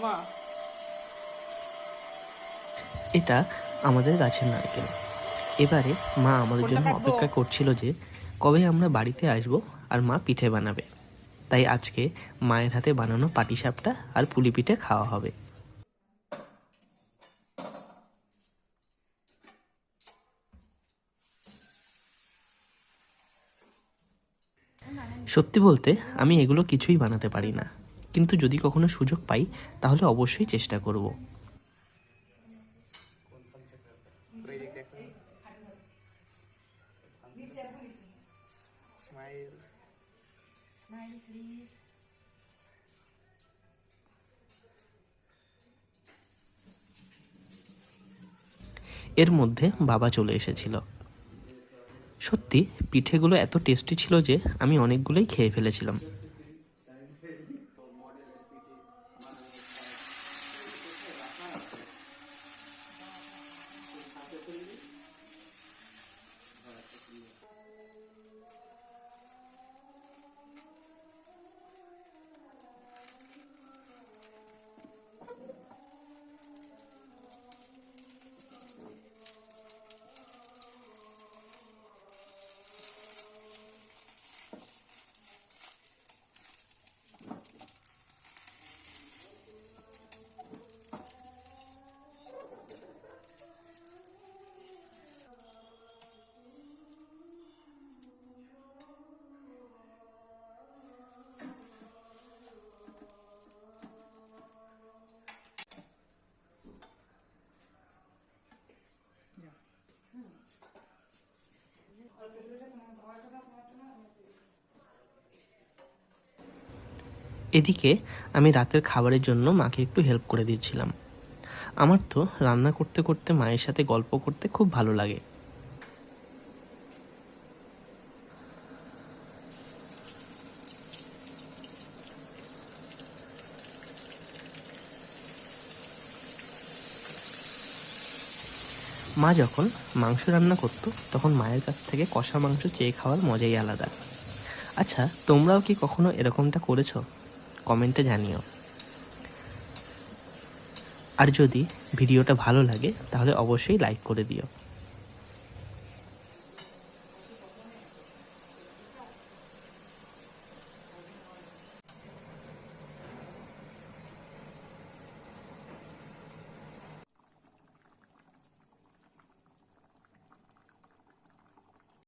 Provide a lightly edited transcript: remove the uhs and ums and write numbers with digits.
মা এটা আমাদের গাছের নারকেল। এবারে মা আমাদের ফোনটা জন্য কাটবো। অপেক্ষা করছিল যে কবে আমরা বাড়িতে আসব আর মা পিঠে বানাবে। তাই আজকে মায়ের হাতে বানানো পাটিসাপটা আর পুলি পিঠে খাওয়া হবে। সত্যি বলতে আমি এগুলো কিছুই বানাতে পারি না, কিন্তু যদি কখনো সুযোগ পাই তাহলে অবশ্যই চেষ্টা করব। এর মধ্যে বাবা চলে এসেছিল। সত্যি পিঠেগুলো এত টেস্টি ছিল যে আমি অনেকগুলোই খেয়ে ফেলেছিলাম। এদিকে আমি রাতের খাবারের জন্য মাকে একটু হেল্প করে দিচ্ছিলাম। আমার তো রান্না করতে করতে মায়ের সাথে গল্প করতে খুব ভালো লাগে। মা যখন মাংস রান্না করতো তখন মায়ের কাছ থেকে কষা মাংস চেয়ে খাওয়ার মজাই আলাদা। আচ্ছা, তোমরাও কি কখনো এরকমটা করেছো? কমেন্টে জানিও। আর যদি ভিডিওটা ভালো লাগে তাহলে অবশ্যই লাইক করে দিও।